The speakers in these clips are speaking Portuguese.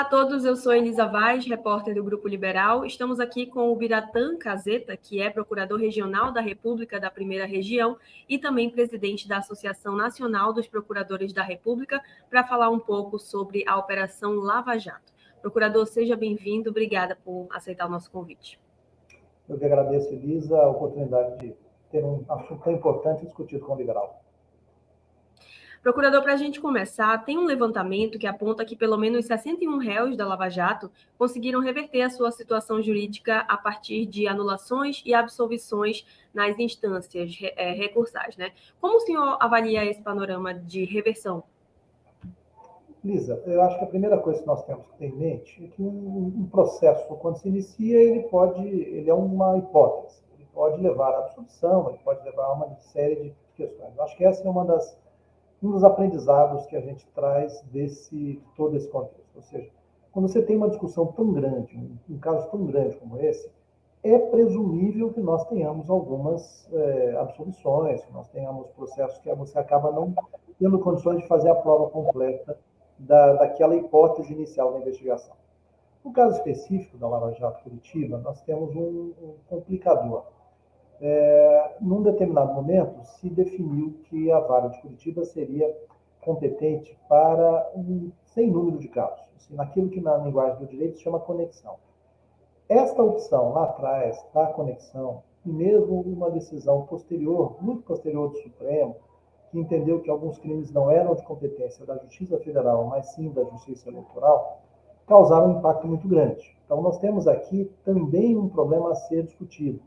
Olá a todos, eu sou Elisa Vaz, repórter do Grupo Liberal. Estamos aqui com o Biratã Caseta, que é procurador regional da República da Primeira Região e também presidente da Associação Nacional dos Procuradores da República, para falar um pouco sobre a Operação Lava Jato. Procurador, seja bem-vindo, obrigada por aceitar o nosso convite. Eu que agradeço, Elisa, a oportunidade de ter um assunto tão importante discutido com o liberal. Procurador, para a gente começar, tem um levantamento que aponta que pelo menos 61 réus da Lava Jato conseguiram reverter a sua situação jurídica a partir de anulações e absolvições nas instâncias recursais, né? Como o senhor avalia esse panorama de reversão? Lisa, eu acho que a primeira coisa que nós temos que ter em mente é que um processo, quando se inicia, ele é uma hipótese. Ele pode levar à absolvição, ele pode levar a uma série de questões. Eu acho que essa é um dos aprendizados que a gente traz de todo esse contexto. Ou seja, quando você tem uma discussão tão grande, um caso tão grande como esse, é presumível que nós tenhamos algumas absolvições, que nós tenhamos processos que você acaba não tendo condições de fazer a prova completa daquela hipótese inicial da investigação. No caso específico da Lava Jato Curitiba, nós temos um complicador. Num determinado momento, se definiu que a Vara de Curitiba seria competente para sem número de casos, assim, naquilo que na linguagem do direito se chama conexão. Esta opção lá atrás da conexão, e mesmo uma decisão posterior, muito posterior do Supremo, que entendeu que alguns crimes não eram de competência da Justiça Federal, mas sim da Justiça Eleitoral, causaram um impacto muito grande. Então, nós temos aqui também um problema a ser discutido.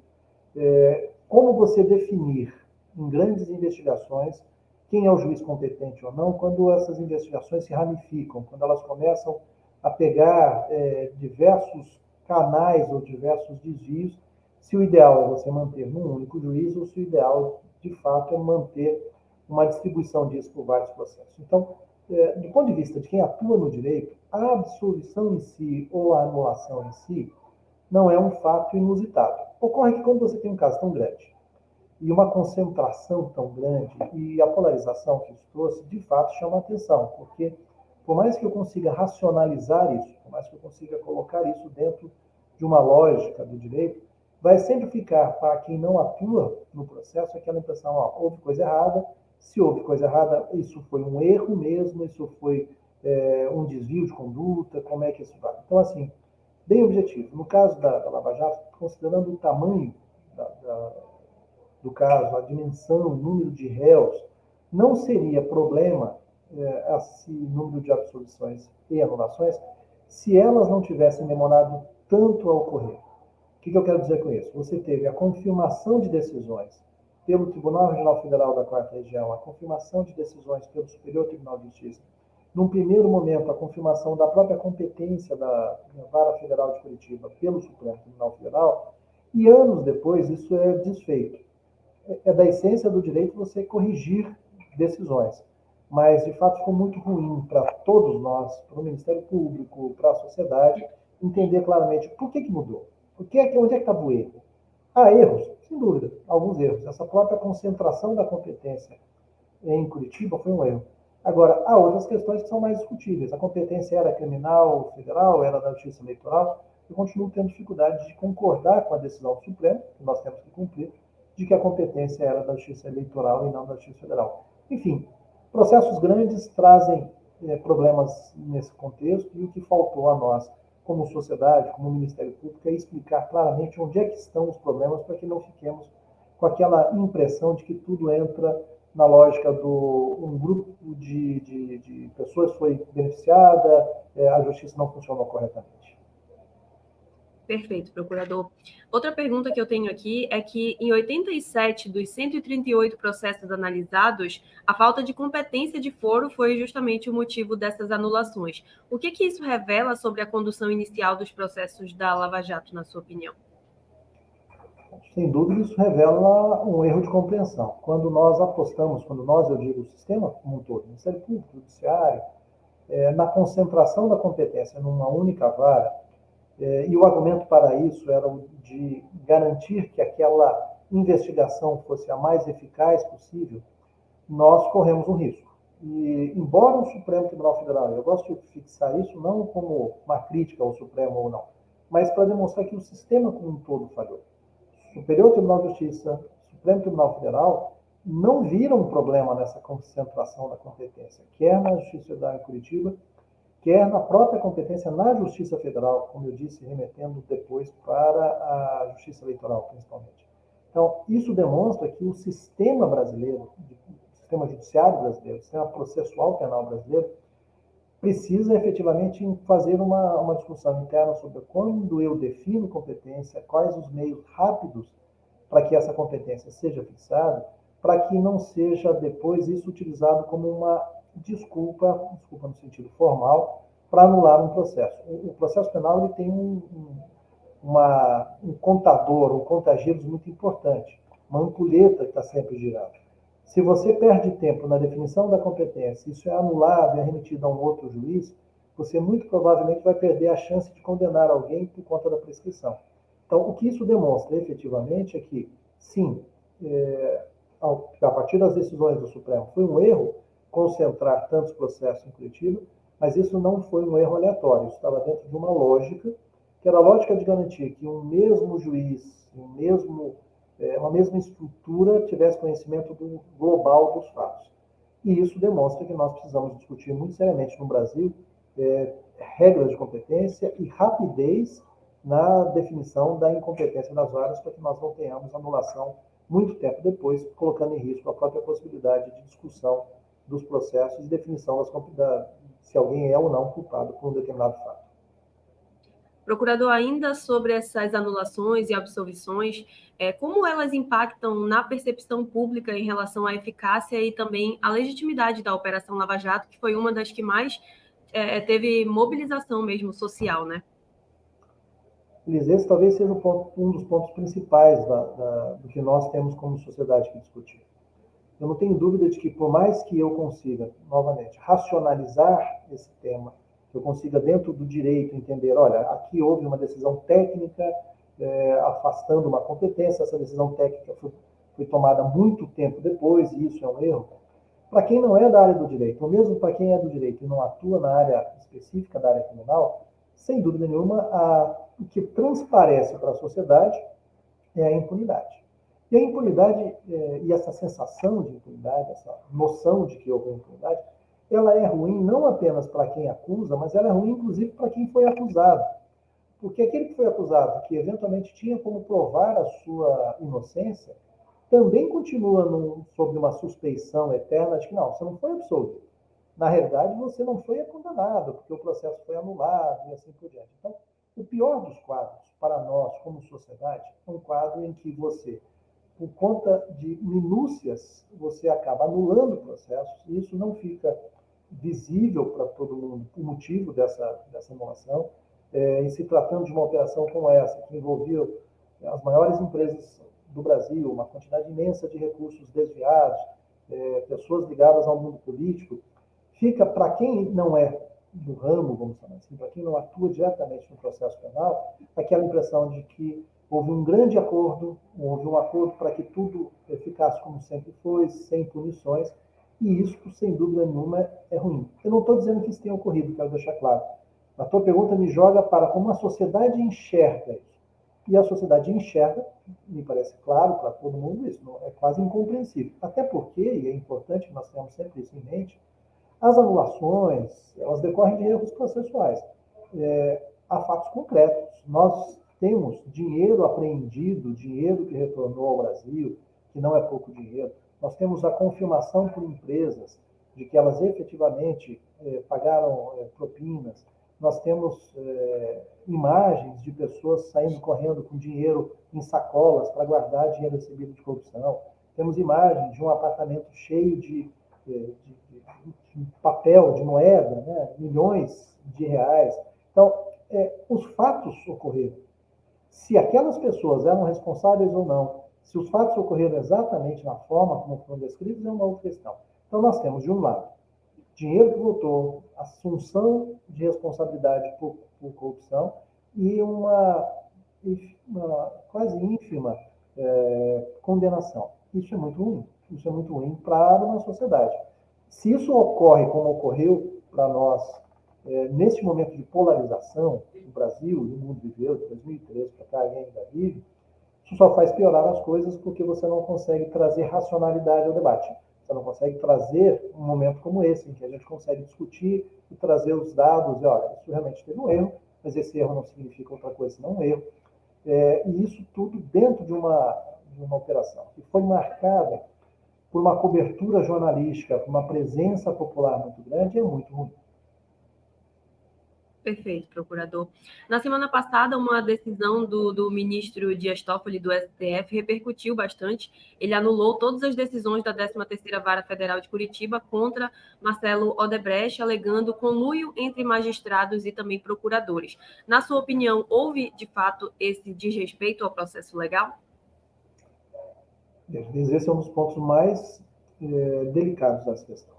Como você definir em grandes investigações quem é o juiz competente ou não, quando essas investigações se ramificam, quando elas começam a pegar diversos canais ou diversos desvios, se o ideal é você manter num único juiz ou se o ideal, de fato, é manter uma distribuição disso por vários processos. Então, do ponto de vista de quem atua no direito, a absolvição em si ou a anulação em si não é um fato inusitado. Ocorre que quando você tem um caso tão grande e uma concentração tão grande e a polarização que isso trouxe, de fato, chama a atenção, porque por mais que eu consiga racionalizar isso, por mais que eu consiga colocar isso dentro de uma lógica do direito, vai sempre ficar para quem não atua no processo aquela impressão, houve coisa errada, se houve coisa errada, isso foi um erro mesmo, isso foi um desvio de conduta, como é que isso vai? Então, assim, bem objetivo. No caso da Lava Jato, considerando o tamanho do caso, a dimensão, o número de réus, não seria problema esse número de absolvições e anulações se elas não tivessem demorado tanto a ocorrer. O que eu quero dizer com isso? Você teve a confirmação de decisões pelo Tribunal Regional Federal da Quarta Região, a confirmação de decisões pelo Superior Tribunal de Justiça, num primeiro momento, a confirmação da própria competência da Vara Federal de Curitiba pelo Supremo Tribunal Federal, e anos depois isso é desfeito. É da essência do direito você corrigir decisões, mas de fato ficou muito ruim para todos nós, para o Ministério Público, para a sociedade, entender claramente por que mudou, onde é que estava o erro. Há erros, sem dúvida, alguns erros. Essa própria concentração da competência em Curitiba foi um erro. Agora, há outras questões que são mais discutíveis. A competência era criminal federal, era da Justiça Eleitoral. Eu continuo tendo dificuldade de concordar com a decisão do Supremo, que nós temos que cumprir, de que a competência era da Justiça Eleitoral e não da Justiça Federal. Enfim, processos grandes trazem problemas nesse contexto e o que faltou a nós, como sociedade, como Ministério Público, é explicar claramente onde é que estão os problemas para que não fiquemos com aquela impressão de que tudo entra na lógica do um grupo de pessoas foi beneficiada, a justiça não funcionou corretamente. Perfeito, procurador. Outra pergunta que eu tenho aqui é que em 87 dos 138 processos analisados, a falta de competência de foro foi justamente o motivo dessas anulações. O que isso revela sobre a condução inicial dos processos da Lava Jato, na sua opinião? Sem dúvida, isso revela um erro de compreensão. Quando nós apostamos, eu digo o sistema como um todo, Ministério Público, Judiciário, na concentração da competência numa única vara, e o argumento para isso era o de garantir que aquela investigação fosse a mais eficaz possível, nós corremos um risco. E, embora o Supremo Tribunal Federal, eu gosto de fixar isso não como uma crítica ao Supremo ou não, mas para demonstrar que o sistema como um todo falhou. Superior Tribunal de Justiça, Supremo Tribunal Federal, não viram um problema nessa concentração da competência, quer na Justiça Federal em Curitiba, quer na própria competência na Justiça Federal, como eu disse, remetendo depois para a Justiça Eleitoral, principalmente. Então, isso demonstra que o sistema brasileiro, o sistema judiciário brasileiro, o sistema processual penal brasileiro, precisa efetivamente fazer uma discussão interna sobre quando eu defino competência, quais os meios rápidos para que essa competência seja fixada, para que não seja depois isso utilizado como uma desculpa no sentido formal, para anular um processo. O processo penal ele tem um contador, um conta-giros muito importante, uma ampulheta que está sempre girando. Se você perde tempo na definição da competência, isso é anulado e é remetido a um outro juiz, você muito provavelmente vai perder a chance de condenar alguém por conta da prescrição. Então, o que isso demonstra efetivamente é que, sim, a partir das decisões do Supremo, foi um erro concentrar tantos processos em Curitiba, mas isso não foi um erro aleatório, isso estava dentro de uma lógica, que era a lógica de garantir que um mesmo juiz, uma mesma estrutura tivesse conhecimento global dos fatos. E isso demonstra que nós precisamos discutir muito seriamente no Brasil regras de competência e rapidez na definição da incompetência das varas para que nós não tenhamos anulação muito tempo depois, colocando em risco a própria possibilidade de discussão dos processos e definição se alguém é ou não culpado por um determinado fato. Procurador, ainda sobre essas anulações e absolvições, como elas impactam na percepção pública em relação à eficácia e também à legitimidade da Operação Lava Jato, que foi uma das que mais teve mobilização mesmo social, né? Liz, esse talvez seja um dos pontos principais do que nós temos como sociedade que discutir. Eu não tenho dúvida de que, por mais que eu consiga, novamente, racionalizar esse tema, que eu consiga, dentro do direito, entender, olha, aqui houve uma decisão técnica afastando uma competência, essa decisão técnica foi tomada muito tempo depois, e isso é um erro. Para quem não é da área do direito, ou mesmo para quem é do direito e não atua na área específica da área criminal, sem dúvida nenhuma, o que transparece para a sociedade é a impunidade. E a impunidade, e essa sensação de impunidade, essa noção de que houve impunidade, ela é ruim não apenas para quem acusa, mas ela é ruim inclusive para quem foi acusado. Porque aquele que foi acusado, que eventualmente tinha como provar a sua inocência, também continua sob uma suspeição eterna de que não, você não foi absolvido. Na realidade, você não foi condenado, porque o processo foi anulado e assim por diante. Então, o pior dos quadros para nós, como sociedade, é um quadro em que você, por conta de minúcias, você acaba anulando processos, e isso não fica visível para todo mundo o motivo dessa anulação. Em se tratando de uma operação como essa, que envolvia as maiores empresas do Brasil, uma quantidade imensa de recursos desviados, pessoas ligadas ao mundo político, fica para quem não é do ramo, vamos chamar assim, para quem não atua diretamente no processo penal, aquela impressão de que houve um grande acordo, houve um acordo para que tudo ficasse como sempre foi, sem punições, e isso, sem dúvida nenhuma, é ruim. Eu não estou dizendo que isso tenha ocorrido, quero deixar claro. A tua pergunta me joga para como a sociedade enxerga isso. E a sociedade enxerga, me parece claro para todo mundo, isso é quase incompreensível. Até porque, e é importante que nós tenhamos sempre isso em mente, as anulações, elas decorrem de erros processuais. Há fatos concretos. Nós temos dinheiro apreendido, dinheiro que retornou ao Brasil, que não é pouco dinheiro. Nós temos a confirmação por empresas de que elas efetivamente pagaram propinas. Nós temos imagens de pessoas saindo correndo com dinheiro em sacolas para guardar dinheiro recebido de corrupção. Temos imagens de um apartamento cheio de papel, de moeda, né? Milhões de reais. Então, os fatos ocorreram. Se aquelas pessoas eram responsáveis ou não, se os fatos ocorreram exatamente na forma como foram descritos, é uma outra questão. Então, nós temos, de um lado, dinheiro que voltou, assunção de responsabilidade por corrupção e uma quase ínfima condenação. Isso é muito ruim. Isso é muito ruim para uma sociedade. Se isso ocorre como ocorreu para nós, neste momento de polarização, o Brasil e o mundo viveu de 2013 para cá e ainda vive, isso só faz piorar as coisas porque você não consegue trazer racionalidade ao debate. Você não consegue trazer um momento como esse, em que a gente consegue discutir e trazer os dados, e olha, isso realmente teve um erro, mas esse erro não significa outra coisa senão um erro. E isso tudo dentro de uma operação que foi marcada por uma cobertura jornalística, por uma presença popular muito grande, é muito ruim. Perfeito, procurador. Na semana passada, uma decisão do ministro Dias Toffoli, do STF, repercutiu bastante. Ele anulou todas as decisões da 13ª Vara Federal de Curitiba contra Marcelo Odebrecht, alegando conluio entre magistrados e também procuradores. Na sua opinião, houve, de fato, esse desrespeito ao processo legal? Esse é um dos pontos mais delicados dessa questão.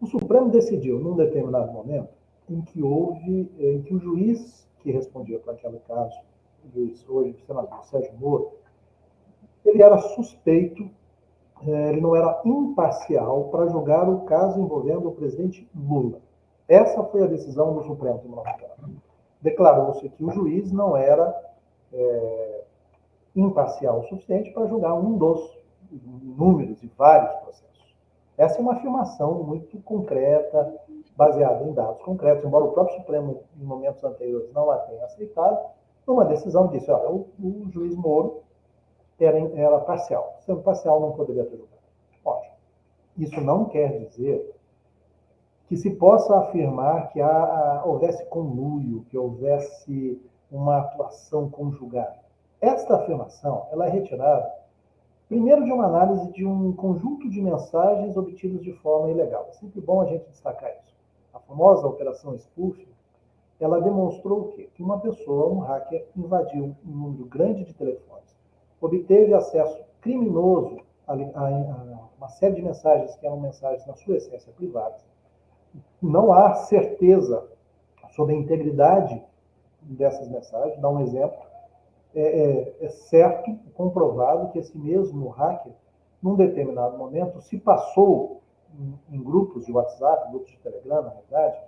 O Supremo decidiu, num determinado momento, em que o juiz que respondia para aquele caso, o juiz hoje, o senador Sérgio Moro, ele era suspeito, ele não era imparcial para julgar o caso envolvendo o presidente Lula. Essa foi a decisão do Supremo Tribunal Federal. Declarou-se que o juiz não era imparcial o suficiente para julgar um dos inúmeros e vários processos. Essa é uma afirmação muito concreta, baseada em dados concretos, embora o próprio Supremo, em momentos anteriores, não a tenha aceitado, uma decisão disse, olha, o juiz Moro era parcial. Sendo parcial, não poderia ter julgado. Ótimo. Isso não quer dizer que se possa afirmar que houvesse conluio, que houvesse uma atuação conjugada. Esta afirmação ela é retirada, primeiro, de uma análise de um conjunto de mensagens obtidas de forma ilegal. É sempre bom a gente destacar isso. A famosa Operação Spoofing, ela demonstrou o quê? Que uma pessoa, um hacker, invadiu um número grande de telefones, obteve acesso criminoso a uma série de mensagens que eram mensagens, na sua essência, privadas. Não há certeza sobre a integridade dessas mensagens. Dá um exemplo. É certo, comprovado, que esse mesmo hacker, num determinado momento, se passou em grupos de WhatsApp, grupos de Telegram, na verdade,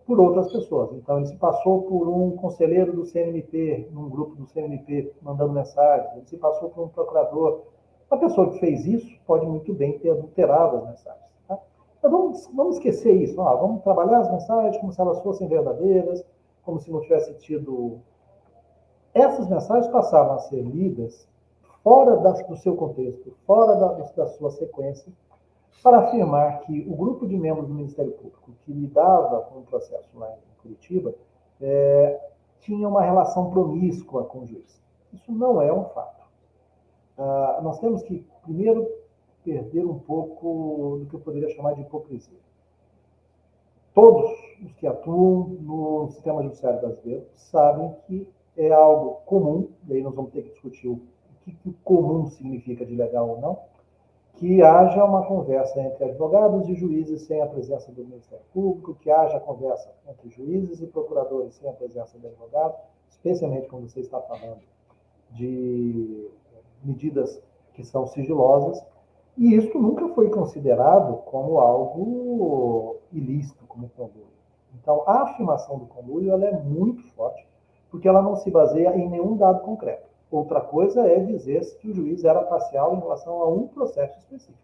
por outras pessoas. Então, ele se passou por um conselheiro do CNMP, num grupo do CNMP, mandando mensagens. Ele se passou por um procurador. Uma pessoa que fez isso pode muito bem ter adulterado as mensagens. Tá? Então, vamos esquecer isso. Vamos trabalhar as mensagens como se elas fossem verdadeiras, como se não tivesse tido... Essas mensagens passaram a ser lidas fora do seu contexto, fora da sua sequência, para afirmar que o grupo de membros do Ministério Público que lidava com o processo lá em Curitiba tinha uma relação promíscua com o juiz. Isso não é um fato. Nós temos que, primeiro, perder um pouco do que eu poderia chamar de hipocrisia. Todos os que atuam no sistema judiciário brasileiro sabem que é algo comum, e aí nós vamos ter que discutir o que comum significa de legal ou não, que haja uma conversa entre advogados e juízes sem a presença do Ministério Público, que haja conversa entre juízes e procuradores sem a presença do advogado, especialmente quando você está falando de medidas que são sigilosas, e isso nunca foi considerado como algo ilícito, como conluio. Então, a afirmação do conluio ela é muito forte, porque ela não se baseia em nenhum dado concreto. Outra coisa é dizer que o juiz era parcial em relação a um processo específico.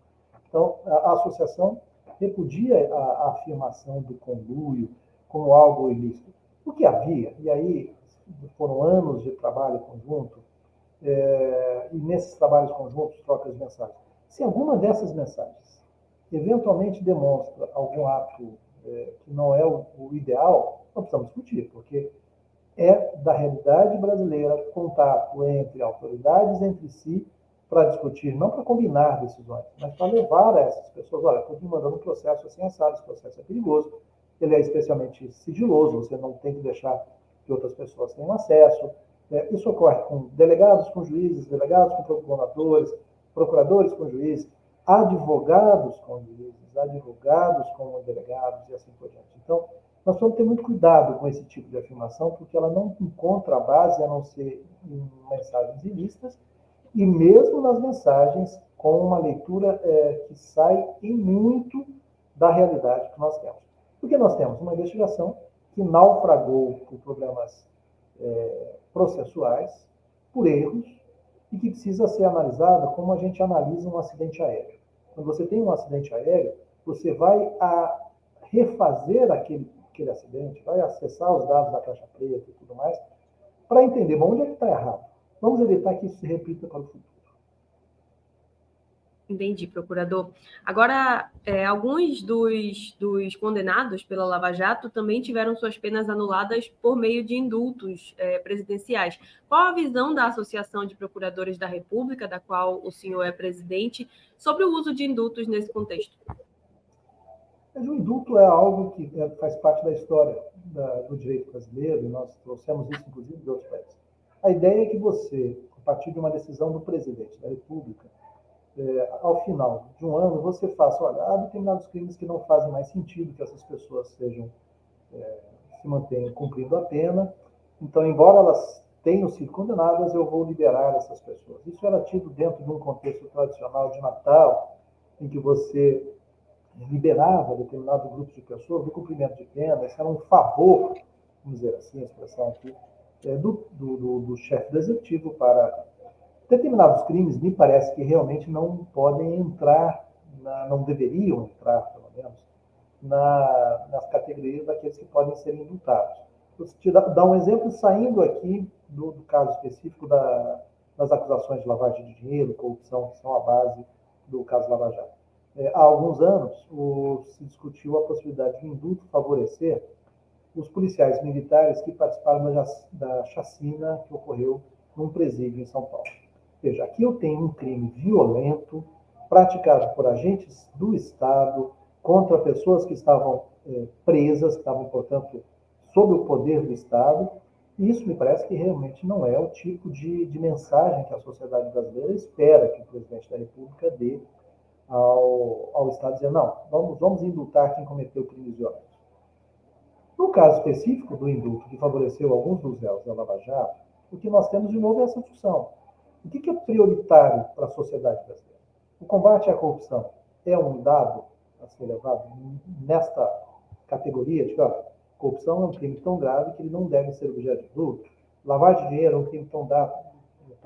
Então, a associação repudia a afirmação do conluio como algo ilícito. O que havia, e aí foram anos de trabalho conjunto, e nesses trabalhos conjuntos, trocas de mensagens. Se alguma dessas mensagens eventualmente demonstra algum ato que não é o ideal, não precisamos discutir, porque é da realidade brasileira contato entre autoridades entre si para discutir, não para combinar decisões, mas para levar a essas pessoas, olha, estou te mandando um processo assim assado, esse processo é perigoso, ele é especialmente sigiloso, você não tem que deixar que outras pessoas tenham acesso. Isso ocorre com delegados com juízes, delegados com procuradores com juízes, advogados com juízes, advogados com delegados e assim por diante. Então, nós vamos ter muito cuidado com esse tipo de afirmação, porque ela não encontra base a não ser em mensagens ilícitas, e mesmo nas mensagens com uma leitura que sai em muito da realidade que nós temos. Porque nós temos uma investigação que naufragou por problemas processuais, por erros, e que precisa ser analisada como a gente analisa um acidente aéreo. Quando você tem um acidente aéreo, você vai refazer aquele acidente, vai acessar os dados da caixa preta e tudo mais, para entender, bom, onde é que está errado? Vamos evitar que isso se repita para o futuro. Entendi, procurador. Agora, alguns dos condenados pela Lava Jato também tiveram suas penas anuladas por meio de indultos presidenciais. Qual a visão da Associação de Procuradores da República, da qual o senhor é presidente, sobre o uso de indultos nesse contexto? Mas o indulto é algo que faz parte da história do direito brasileiro, e nós trouxemos isso, inclusive, de outros países. A ideia é que você, a partir de uma decisão do presidente da República, ao final de um ano, você faça, olha, há determinados crimes que não fazem mais sentido que essas pessoas se mantenham cumprindo a pena, então, embora elas tenham sido condenadas, eu vou liberar essas pessoas. Isso era tido dentro de um contexto tradicional de Natal, em que você liberava determinado grupo de pessoas do cumprimento de pena, isso era um favor, vamos dizer assim, a expressão aqui, do chefe do executivo para determinados crimes. Me parece que realmente não podem entrar, não deveriam entrar, pelo menos, nas categorias daqueles que podem ser indultados. Vou te dar um exemplo, saindo aqui do caso específico das acusações de lavagem de dinheiro, corrupção, que são a base do caso Lava Jato. Há alguns anos, se discutiu a possibilidade de um indulto favorecer os policiais militares que participaram da chacina que ocorreu num presídio em São Paulo. Veja, aqui eu tenho um crime violento praticado por agentes do Estado contra pessoas que estavam presas, que estavam, portanto, sob o poder do Estado, e isso me parece que realmente não é o tipo de mensagem que a sociedade brasileira espera que o presidente da República dê ao Estado, dizer, não, vamos indultar quem cometeu crimes violentos. No caso específico do indulto, que favoreceu alguns dos réus da Lava Jato, o que nós temos de novo é essa discussão. O que é prioritário para a sociedade brasileira? O combate à corrupção é um dado a ser levado nesta categoria de que corrupção é um crime tão grave que ele não deve ser objeto de indulto. Lavagem de dinheiro é um crime tão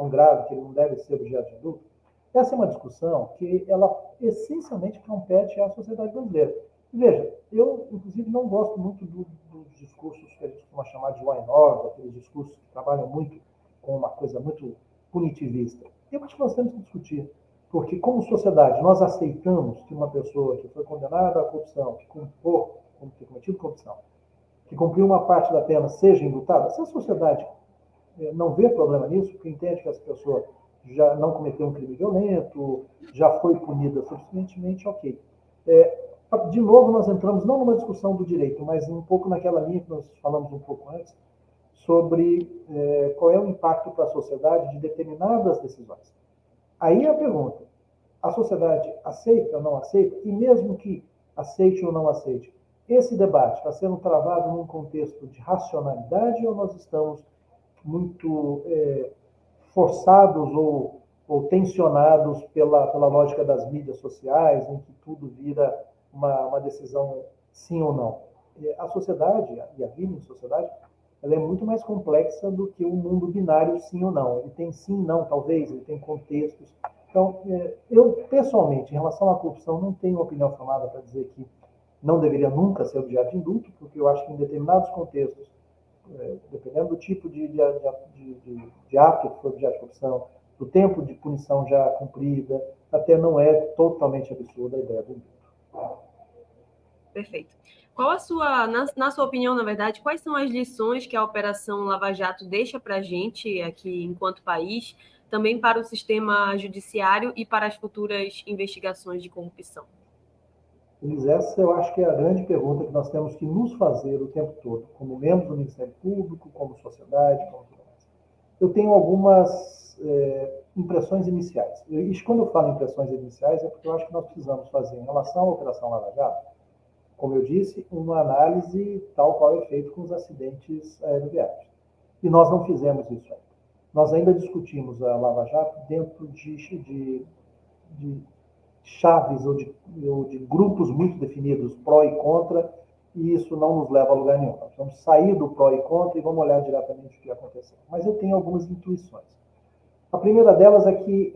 grave que ele não deve ser objeto de indulto. Essa é uma discussão que ela essencialmente compete à sociedade brasileira. Veja, eu, inclusive, não gosto muito dos discursos que a gente costuma chamar de law and order, aqueles discursos que trabalham muito com uma coisa muito punitivista. Eu acho que nós temos que discutir, porque como sociedade nós aceitamos que uma pessoa que foi condenada à corrupção, que cometido corrupção, que cumpriu uma parte da pena, seja indultada. Se a sociedade não vê problema nisso, porque entende que essa pessoa já não cometeu um crime violento, já foi punida suficientemente, ok. De novo, nós entramos não numa discussão do direito, mas um pouco naquela linha que nós falamos um pouco antes, sobre qual é o impacto para a sociedade de determinadas decisões. Aí a pergunta, a sociedade aceita ou não aceita? E mesmo que aceite ou não aceite, esse debate está sendo travado num contexto de racionalidade ou nós estamos muito forçados ou tensionados pela lógica das mídias sociais, em que tudo vira uma decisão sim ou não? A sociedade, e a vida em sociedade, ela é muito mais complexa do que um mundo binário sim ou não. Ele tem sim, não, talvez, ele tem contextos. Então, eu, pessoalmente, em relação à corrupção, não tenho opinião formada para dizer que não deveria nunca ser objeto de indulto, porque eu acho que em determinados contextos, dependendo do tipo de ato que foi objeto de corrupção, do tempo de punição já cumprida, até não é totalmente absurda a ideia do indulto. Perfeito. Qual na sua opinião, na verdade, quais são as lições que a Operação Lava Jato deixa para a gente aqui, enquanto país, também para o sistema judiciário e para as futuras investigações de corrupção? Elis, essa eu acho que é a grande pergunta que nós temos que nos fazer o tempo todo, como membros do Ministério Público, como sociedade, como tudo mais. Eu tenho algumas impressões iniciais. E quando eu falo impressões iniciais, é porque eu acho que nós precisamos fazer, em relação à Operação Lava Jato, como eu disse, uma análise tal qual é feito com os acidentes aeroviários. E nós não fizemos isso ainda. Nós ainda discutimos a Lava Jato dentro de chaves ou de grupos muito definidos, pró e contra, e isso não nos leva a lugar nenhum. Nós vamos sair do pró e contra e vamos olhar diretamente o que aconteceu. Mas eu tenho algumas intuições. A primeira delas é que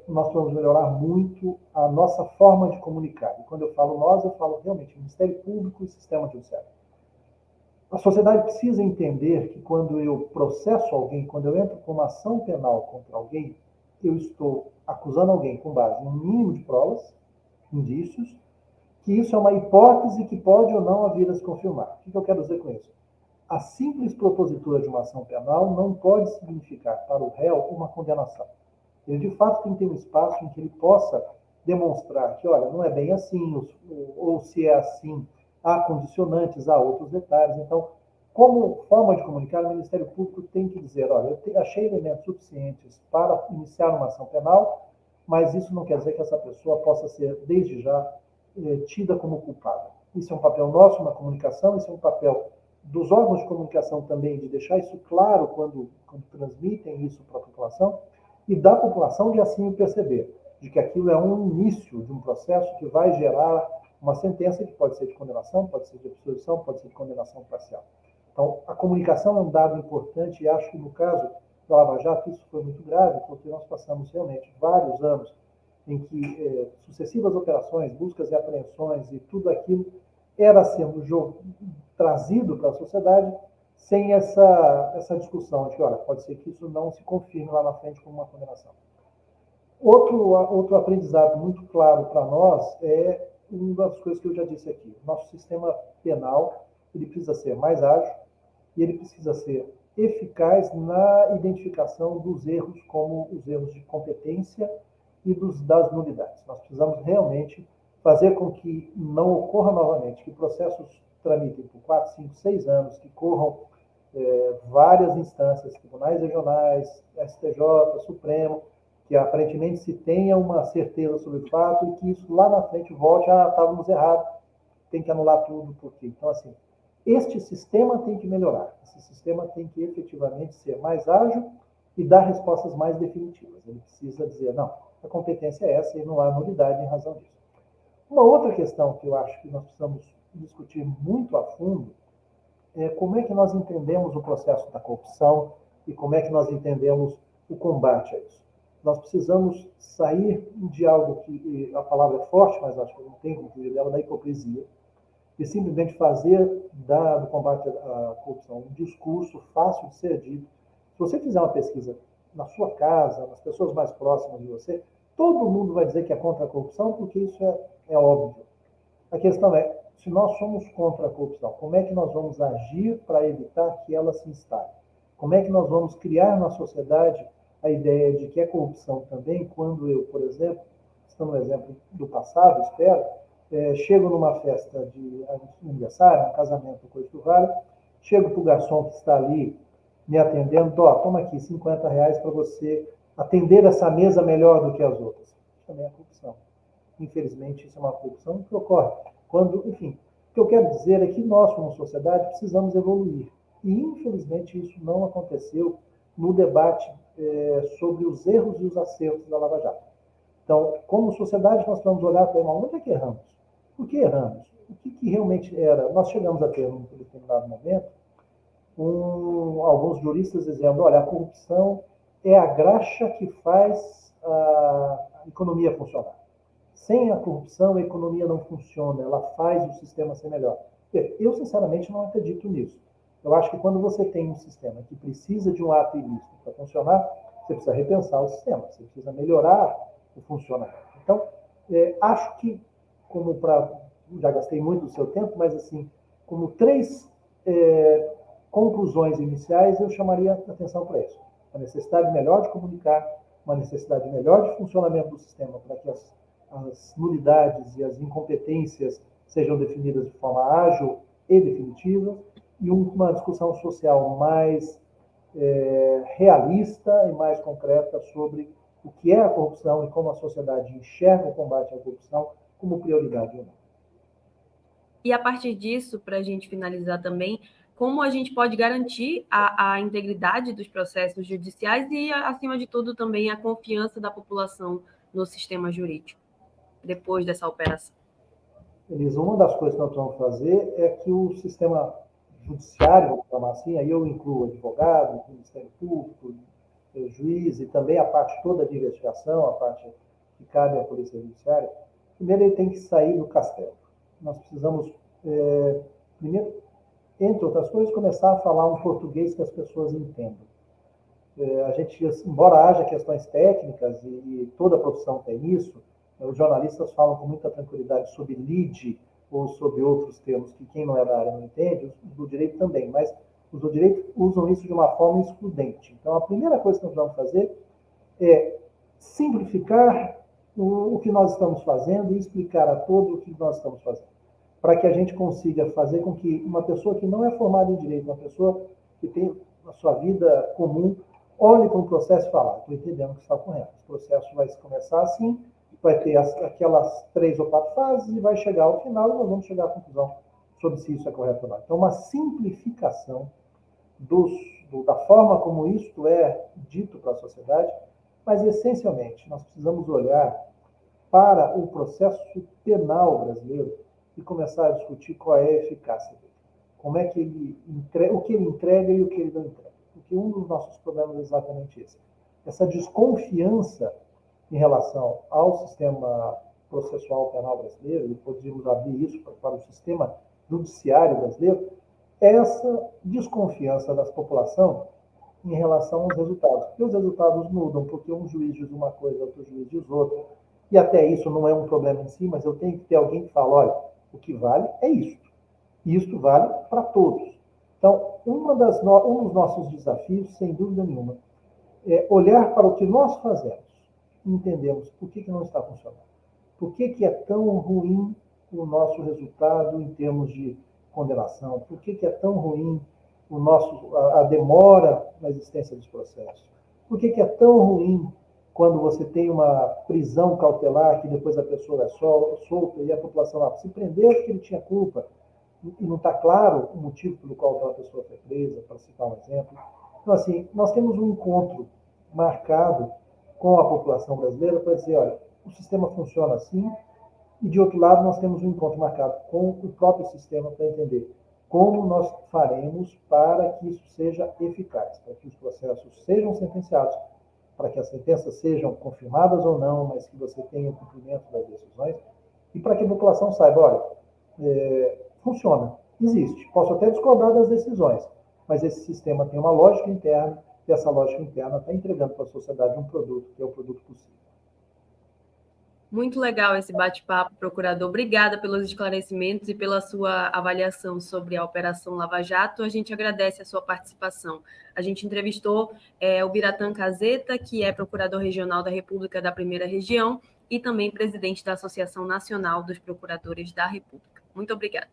nós vamos melhorar muito a nossa forma de comunicar. E quando eu falo nós, eu falo realmente Ministério Público e Sistema Judiciário. A sociedade precisa entender que quando eu processo alguém, quando eu entro com uma ação penal contra alguém, eu estou acusando alguém com base em um mínimo de provas, indícios, que isso é uma hipótese que pode ou não vir a se confirmar. O que eu quero dizer com isso? A simples propositura de uma ação penal não pode significar para o réu uma condenação. Ele, de fato, tem que ter um espaço em que ele possa demonstrar que, olha, não é bem assim, ou se é assim, há condicionantes, há outros detalhes. Então, como forma de comunicar, o Ministério Público tem que dizer, olha, eu achei elementos suficientes para iniciar uma ação penal, mas isso não quer dizer que essa pessoa possa ser, desde já, tida como culpada. Isso é um papel nosso na comunicação, isso é um papel dos órgãos de comunicação também, de deixar isso claro quando transmitem isso para a população, e da população de assim perceber, de que aquilo é um início de um processo que vai gerar uma sentença que pode ser de condenação, pode ser de absolvição, pode ser de condenação parcial. Então, a comunicação é um dado importante e acho que no caso da Lava Jato isso foi muito grave, porque nós passamos realmente vários anos em que sucessivas operações, buscas e apreensões e tudo aquilo era sendo trazido para a sociedade sem essa discussão de que, olha, pode ser que isso não se confirme lá na frente como uma condenação. Outro aprendizado muito claro para nós é uma das coisas que eu já disse aqui. Nosso sistema penal ele precisa ser mais ágil e ele precisa ser eficaz na identificação dos erros, como os erros de competência e das nulidades. Nós precisamos realmente fazer com que não ocorra novamente, que processos tramitem por 4, 5, 6 anos, que corram várias instâncias, tribunais regionais, STJ, Supremo, que aparentemente se tenha uma certeza sobre o fato e que isso lá na frente volte, estávamos errados, tem que anular tudo, porque. Então, assim, este sistema tem que melhorar, esse sistema tem que efetivamente ser mais ágil e dar respostas mais definitivas. Ele precisa dizer, não, a competência é essa e não há nulidade em razão disso. Uma outra questão que eu acho que nós precisamos discutir muito a fundo é como é que nós entendemos o processo da corrupção e como é que nós entendemos o combate a isso. Nós precisamos sair de algo que a palavra é forte, mas acho que eu não tenho como fugir dela, da hipocrisia, e simplesmente fazer do combate à corrupção um discurso fácil de ser dito. Se você fizer uma pesquisa na sua casa, nas pessoas mais próximas de você, todo mundo vai dizer que é contra a corrupção, porque isso é óbvio. A questão é, se nós somos contra a corrupção, como é que nós vamos agir para evitar que ela se instale? Como é que nós vamos criar na sociedade a ideia de que é corrupção também quando eu, por exemplo, estamos no exemplo do passado, espero, chego numa festa de aniversário, um casamento, coisa do vale, chego para o garçom que está ali me atendendo, toma aqui R$50 para você atender essa mesa melhor do que as outras. Isso também é corrupção. Infelizmente, isso é uma corrupção que ocorre. Enfim, o que eu quero dizer é que nós, como sociedade, precisamos evoluir. E, infelizmente, isso não aconteceu no debate sobre os erros e os acertos da Lava Jato. Então, como sociedade, nós vamos olhar para onde é que erramos? Por que erramos? O que realmente era? Nós chegamos a ter, num determinado momento, alguns juristas dizendo, olha, a corrupção é a graxa que faz a economia funcionar. Sem a corrupção, a economia não funciona, ela faz o sistema ser melhor. Eu, sinceramente, não acredito nisso. Eu acho que quando você tem um sistema que precisa de um ato ilícito para funcionar, você precisa repensar o sistema, você precisa melhorar o funcionamento. Então, acho que, já gastei muito do seu tempo, mas assim, como 3 conclusões iniciais, eu chamaria atenção para isso. A necessidade melhor de comunicar, uma necessidade melhor de funcionamento do sistema para que as nulidades e as incompetências sejam definidas de forma ágil e definitiva, e uma discussão social mais realista e mais concreta sobre o que é a corrupção e como a sociedade enxerga o combate à corrupção como prioridade ou não. E a partir disso, para a gente finalizar também, como a gente pode garantir a integridade dos processos judiciais e, acima de tudo, também a confiança da população no sistema jurídico? depois dessa operação? Elisa, uma das coisas que nós vamos fazer é que o sistema judiciário, vamos chamar assim, aí eu incluo advogado, Ministério Público, juiz e também a parte toda de investigação, a parte que cabe à Polícia Judiciária, primeiro ele tem que sair do castelo. Nós precisamos, primeiro, entre outras coisas, começar a falar um português que as pessoas entendam. A gente, embora haja questões técnicas, e toda a profissão tem isso, os jornalistas falam com muita tranquilidade sobre lide ou sobre outros termos que quem não é da área não entende, os do direito também, mas os do direito usam isso de uma forma excludente. Então, a primeira coisa que nós vamos fazer é simplificar o que nós estamos fazendo e explicar a todos o que nós estamos fazendo, para que a gente consiga fazer com que uma pessoa que não é formada em direito, uma pessoa que tem a sua vida comum, olhe para o processo e fale, estou entendendo o que está ocorrendo. O processo vai começar assim, vai ter aquelas 3 ou 4 fases e vai chegar ao final e nós vamos chegar à conclusão sobre se isso é correto ou não. Então, uma simplificação da forma como isto é dito para a sociedade, mas, essencialmente, nós precisamos olhar para o processo penal brasileiro e começar a discutir qual é a eficácia dele. Como é que ele entrega, o que ele entrega e o que ele não entrega. Porque um dos nossos problemas é exatamente esse. Essa desconfiança em relação ao sistema processual penal brasileiro, e podemos abrir isso para o sistema judiciário brasileiro, essa desconfiança da população em relação aos resultados. Porque os resultados mudam, porque um juiz diz uma coisa, outro juiz diz outra, e até isso não é um problema em si, mas eu tenho que ter alguém que fale, olha, o que vale é isto. E isto vale para todos. Então, um dos nossos desafios, sem dúvida nenhuma, é olhar para o que nós fazemos e entendemos por que não está funcionando. Por que é tão ruim o nosso resultado em termos de condenação? Por que é tão ruim a demora na existência dos processos? Por que é tão ruim quando você tem uma prisão cautelar que depois a pessoa é solta e a população lá se prendeu porque ele tinha culpa e não está claro o motivo pelo qual aquela pessoa foi presa, para citar um exemplo. Então, assim, nós temos um encontro marcado com a população brasileira para dizer, olha, o sistema funciona assim, e de outro lado nós temos um encontro marcado com o próprio sistema para entender como nós faremos para que isso seja eficaz, para que os processos sejam sentenciados, para que as sentenças sejam confirmadas ou não, mas que você tenha o cumprimento das decisões, e para que a população saiba, olha, funciona, existe. Posso até discordar das decisões, mas esse sistema tem uma lógica interna, e essa lógica interna está entregando para a sociedade um produto, que é o produto possível. Muito legal esse bate-papo, procurador. Obrigada pelos esclarecimentos e pela sua avaliação sobre a Operação Lava Jato. A gente agradece a sua participação. A gente entrevistou o Biratã Caseta, que é procurador regional da República da Primeira Região e também presidente da Associação Nacional dos Procuradores da República. Muito obrigada.